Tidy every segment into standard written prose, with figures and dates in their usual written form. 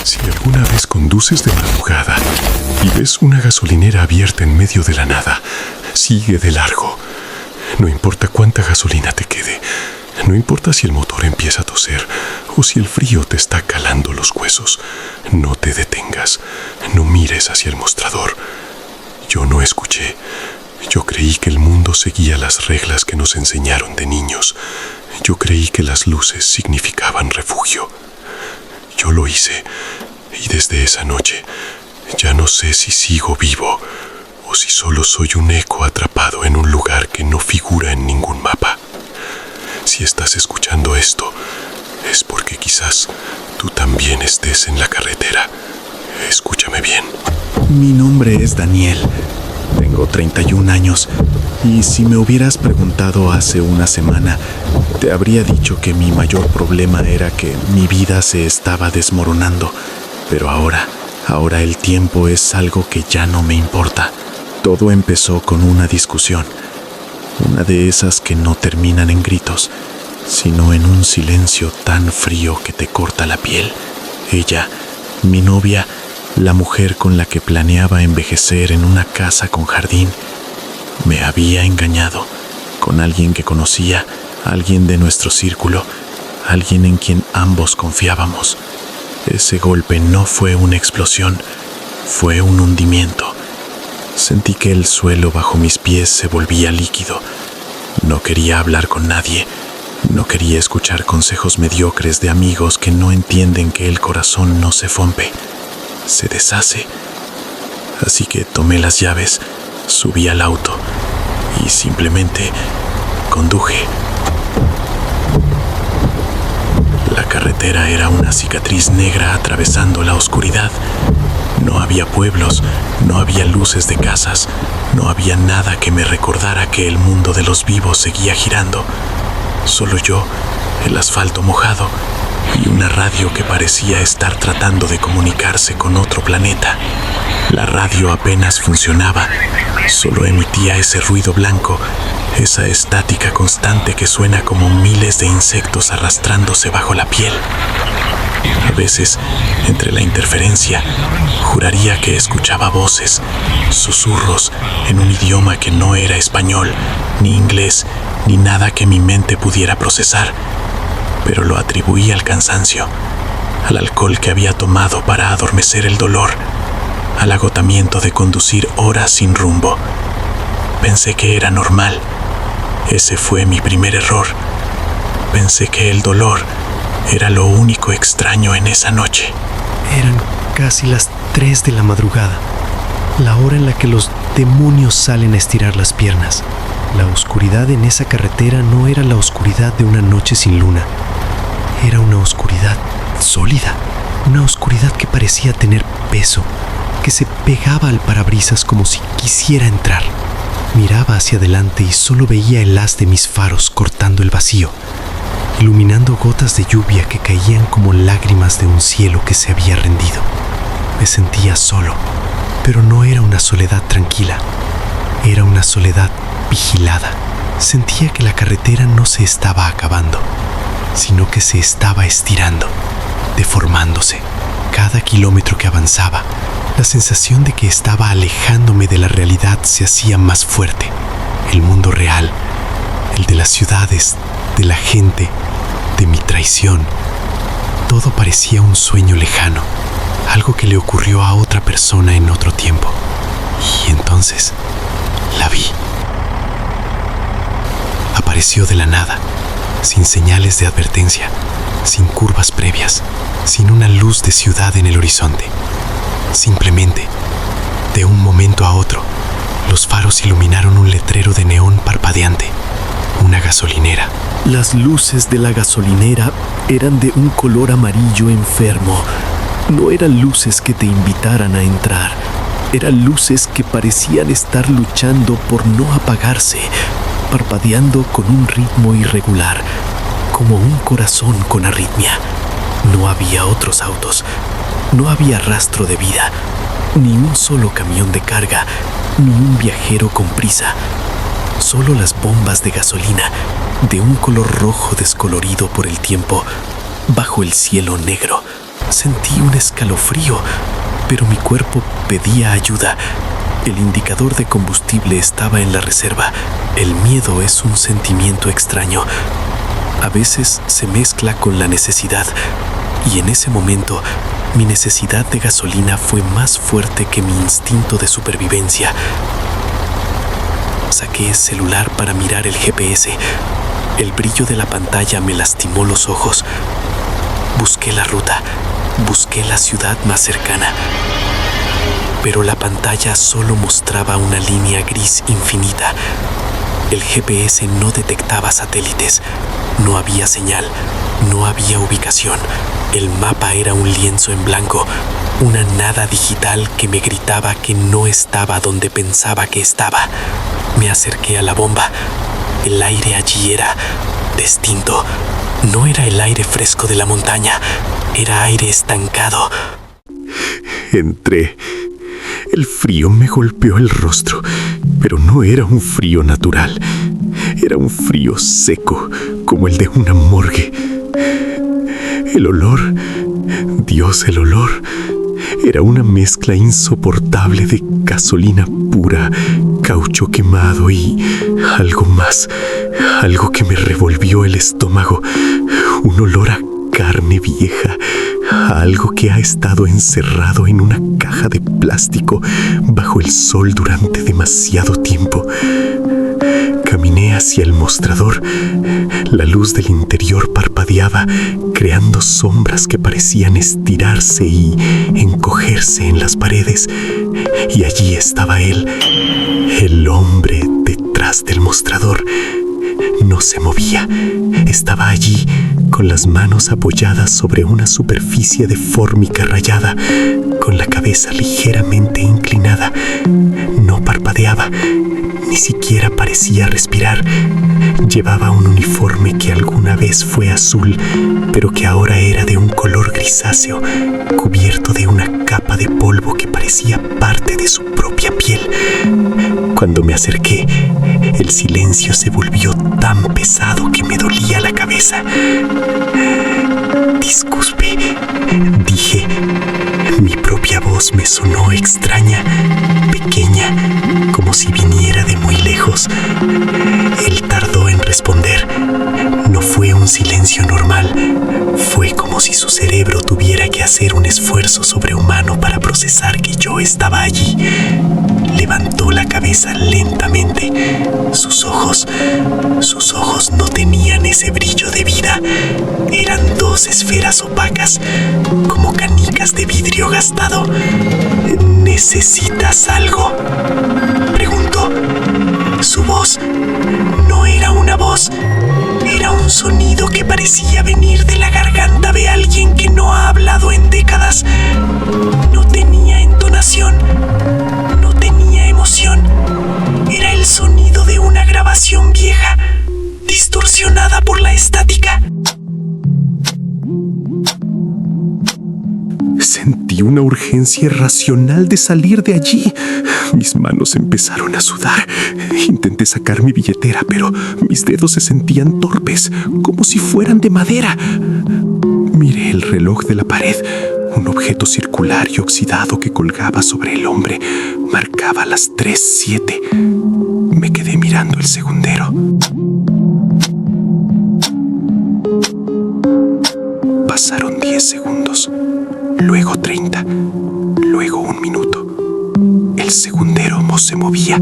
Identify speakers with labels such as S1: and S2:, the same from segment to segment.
S1: Si alguna vez conduces de madrugada y ves una gasolinera abierta en medio de la nada, sigue de largo. No importa cuánta gasolina te quede, no importa si el motor empieza a toser o si el frío te está calando los huesos, no te detengas, no mires hacia el mostrador. Yo no escuché. Yo creí que el mundo seguía las reglas que nos enseñaron de niños. Yo creí que las luces significaban refugio. Yo lo hice, y desde esa noche ya no sé si sigo vivo o si solo soy un eco atrapado en un lugar que no figura en ningún mapa. Si estás escuchando esto, es porque quizás tú también estés en la carretera. Escúchame bien.
S2: Mi nombre es Daniel. Tengo 31 años y si me hubieras preguntado hace una semana, te habría dicho que mi mayor problema era que mi vida se estaba desmoronando. Pero ahora el tiempo es algo que ya no me importa. Todo empezó con una discusión, una de esas que no terminan en gritos, sino en un silencio tan frío que te corta la piel. Ella, mi novia, la mujer con la que planeaba envejecer en una casa con jardín, me había engañado con alguien que conocía, alguien de nuestro círculo, alguien en quien ambos confiábamos. Ese golpe no fue una explosión, fue un hundimiento. Sentí que el suelo bajo mis pies se volvía líquido. No quería hablar con nadie, no quería escuchar consejos mediocres de amigos que no entienden que el corazón no se rompe, se deshace. Así que tomé las llaves, subí al auto y simplemente conduje. La carretera era una cicatriz negra atravesando la oscuridad. No había pueblos, no había luces de casas, no había nada que me recordara que el mundo de los vivos seguía girando. Solo yo, el asfalto mojado y una radio que parecía estar tratando de comunicarse con otro planeta. La radio apenas funcionaba, solo emitía ese ruido blanco, esa estática constante que suena como miles de insectos arrastrándose bajo la piel. A veces, entre la interferencia, juraría que escuchaba voces, susurros en un idioma que no era español, ni inglés, ni nada que mi mente pudiera procesar, pero lo atribuí al cansancio, al alcohol que había tomado para adormecer el dolor, al agotamiento de conducir horas sin rumbo. Pensé que era normal. Ese fue mi primer error. Pensé que el dolor era lo único extraño en esa noche.
S3: Eran casi las 3 de la madrugada, la hora en la que los demonios salen a estirar las piernas. La oscuridad en esa carretera no era la oscuridad de una noche sin luna. Era una oscuridad sólida, una oscuridad que parecía tener peso, que se pegaba al parabrisas como si quisiera entrar. Miraba hacia adelante y solo veía el haz de mis faros cortando el vacío, iluminando gotas de lluvia que caían como lágrimas de un cielo que se había rendido. Me sentía solo, pero no era una soledad tranquila, era una soledad vigilada. Sentía que la carretera no se estaba acabando, sino que se estaba estirando, deformándose. Cada kilómetro que avanzaba, la sensación de que estaba alejándome de la realidad se hacía más fuerte. El mundo real, el de las ciudades, de la gente, de mi traición. Todo parecía un sueño lejano, algo que le ocurrió a otra persona en otro tiempo. Y entonces la vi. Apareció de la nada, sin señales de advertencia, sin curvas previas, sin una luz de ciudad en el horizonte. Simplemente, de un momento a otro, los faros iluminaron un letrero de neón parpadeante, una gasolinera.
S4: Las luces de la gasolinera eran de un color amarillo enfermo. No eran luces que te invitaran a entrar. Eran luces que parecían estar luchando por no apagarse, parpadeando con un ritmo irregular, como un corazón con arritmia. No había otros autos, no había rastro de vida, ni un solo camión de carga, ni un viajero con prisa. Solo las bombas de gasolina, de un color rojo descolorido por el tiempo, bajo el cielo negro, Sentí un escalofrío, pero mi cuerpo pedía ayuda. El indicador de combustible estaba en la reserva. El miedo es un sentimiento extraño. A veces se mezcla con la necesidad, y en ese momento mi necesidad de gasolina fue más fuerte que mi instinto de supervivencia. Saqué el celular para mirar el GPS. El brillo de la pantalla me lastimó los ojos. Busqué la ruta, busqué la ciudad más cercana, pero la pantalla solo mostraba una línea gris infinita. El GPS no detectaba satélites, no había señal, no había ubicación. El mapa era un lienzo en blanco, una nada digital que me gritaba que no estaba donde pensaba que estaba. Me acerqué a la bomba. El aire allí era distinto. No era el aire fresco de la montaña, era aire estancado.
S1: Entré. El frío me golpeó el rostro, pero no era un frío natural. Era un frío seco, como el de una morgue. El olor, Dios, el olor, era una mezcla insoportable de gasolina pura, caucho quemado y algo más, algo que me revolvió el estómago, un olor a carne vieja, a algo que ha estado encerrado en una caja de plástico bajo el sol durante demasiado tiempo. Caminé hacia el mostrador. La luz del interior parpadeaba, creando sombras que parecían estirarse y encogerse en las paredes. Y allí estaba él, el hombre detrás del mostrador. No se movía. Estaba allí, con las manos apoyadas sobre una superficie de fórmica rayada, con la cabeza ligeramente inclinada. No parpadeaba, ni siquiera parecía respirar. Llevaba un uniforme que alguna vez fue azul, pero que ahora era de un color grisáceo, cubierto de una capa de polvo que parecía parte de su propia piel. Cuando me acerqué, el silencio se volvió tan pesado que me dolía la cabeza. Disculpe, dije. Mi propia voz me sonó extraña, pequeña, como si viniera de muy lejos. Él tardó en responder. No fue un silencio normal. Fue como si su cerebro tuviera que hacer un esfuerzo sobrehumano para procesar que yo estaba allí. Levantó la cabeza lentamente. Sus ojos no tenían ese brillo de vida. Eran dos esferas opacas, como canicas de vidrio gastado. ¿Necesitas algo?, preguntó. Su voz no era una voz, era un sonido que parecía venir de la garganta de alguien que no ha hablado en décadas. No tenía entonación, no tenía emoción. Era el sonido de una grabación vieja, distorsionada por la estática. Sentí una urgencia irracional de salir de allí. Mis manos empezaron a sudar. Intenté sacar mi billetera, pero mis dedos se sentían torpes, como si fueran de madera. Miré el reloj de la pared. Un objeto circular y oxidado que colgaba sobre el hombre marcaba las 3:07. Me quedé mirando el segundero. Pasaron 10 segundos, luego 30, luego 1 minuto. El segundero no se movía,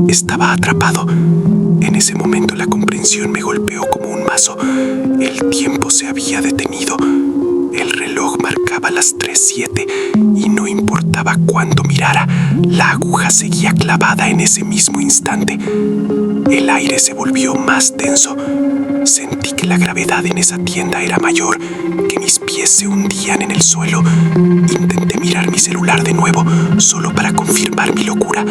S1: estaba atrapado. En ese momento la comprensión me golpeó como un mazo. El tiempo se había detenido. El reloj marcaba las 3:07 y no importaba cuánto mirara, la aguja seguía clavada en ese mismo instante. El aire se volvió más denso. Sentí que la gravedad en esa tienda era mayor, que mis pies se hundían en el suelo. Intenté mirar mi celular de nuevo, solo para confirmar mi locura,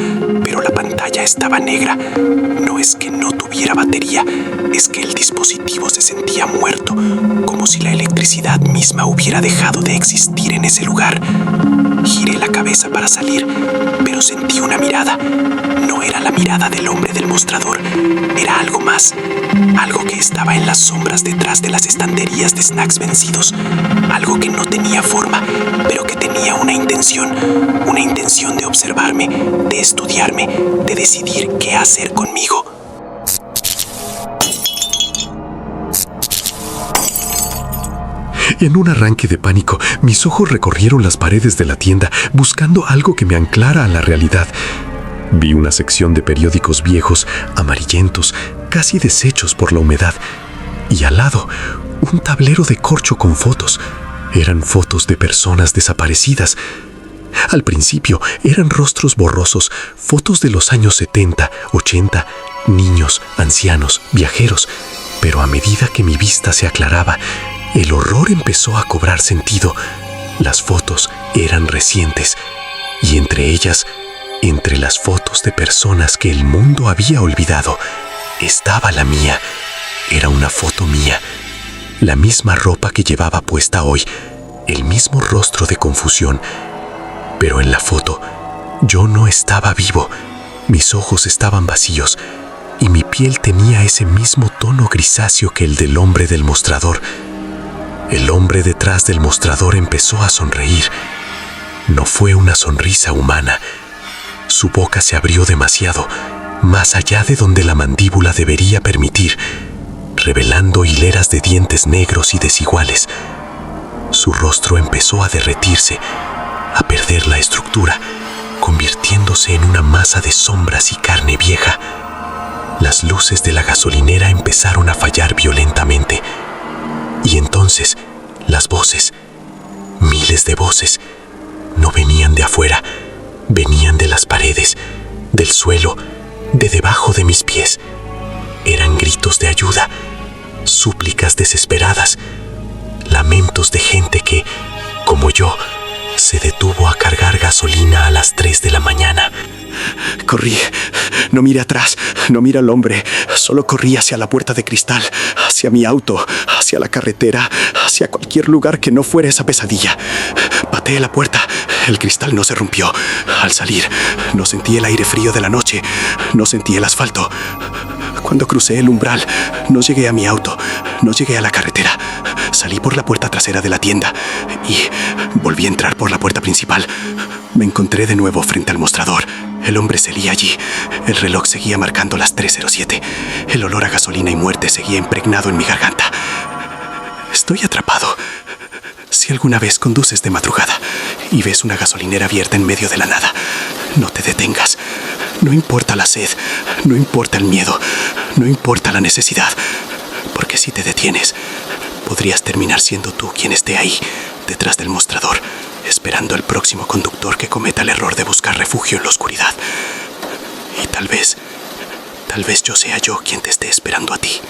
S1: pero la pantalla estaba negra. No es que no tuviera batería, es que el dispositivo se sentía muerto,
S2: como si la electricidad misma hubiera dejado de existir en ese lugar. Giré la cabeza para salir, pero sentí una mirada. No era la mirada del hombre del mostrador, era algo más. Algo que estaba en las sombras detrás de las estanterías de snacks vencidos. Algo que no tenía forma, pero que tenía una intención de observarme, de estudiarme, de decidir qué hacer conmigo.
S1: En un arranque de pánico, mis ojos recorrieron las paredes de la tienda buscando algo que me anclara a la realidad. Vi una sección de periódicos viejos, amarillentos, casi deshechos por la humedad, y al lado, un tablero de corcho con fotos. Eran fotos de personas desaparecidas. Al principio eran rostros borrosos, fotos de los años 70, 80, niños, ancianos, viajeros, pero a medida que mi vista se aclaraba, el horror empezó a cobrar sentido. Las fotos eran recientes, y entre ellas, entre las fotos de personas que el mundo había olvidado, estaba la mía. Era una foto mía, la misma ropa que llevaba puesta hoy, el mismo rostro de confusión. Pero en la foto, yo no estaba vivo, mis ojos estaban vacíos, y mi piel tenía ese mismo tono grisáceo que el del hombre del mostrador. El hombre detrás del mostrador empezó a sonreír. No fue una sonrisa humana. Su boca se abrió demasiado, más allá de donde la mandíbula debería permitir, revelando hileras de dientes negros y desiguales. Su rostro empezó a derretirse, a perder la estructura, convirtiéndose en una masa de sombras y carne vieja. Las luces de la gasolinera empezaron a fallar violentamente. Y entonces, las voces, miles de voces, no venían de afuera, venían de las paredes, del suelo, de debajo de mis pies. Eran gritos de ayuda, súplicas desesperadas, lamentos de gente que, como yo, se detuvo a cargar gasolina a las 3 de la mañana.
S2: Corrí. No miré atrás, no miré al hombre. Solo corrí hacia la puerta de cristal, hacia mi auto, hacia la carretera, hacia cualquier lugar que no fuera esa pesadilla. Pateé la puerta. El cristal no se rompió. Al salir, no sentí el aire frío de la noche. No sentí el asfalto. Cuando crucé el umbral, no llegué a mi auto. No llegué a la carretera. Salí por la puerta trasera de la tienda y volví a entrar por la puerta principal. Me encontré de nuevo frente al mostrador. El hombre seguía allí. El reloj seguía marcando las 3:07. El olor a gasolina y muerte seguía impregnado en mi garganta. Estoy atrapado. Si alguna vez conduces de madrugada y ves una gasolinera abierta en medio de la nada, no te detengas. No importa la sed, no importa el miedo, no importa la necesidad, porque si te detienes, podrías terminar siendo tú quien esté ahí, detrás del mostrador, esperando al próximo conductor que cometa el error de buscar refugio en la oscuridad. Y tal vez yo sea yo quien te esté esperando a ti.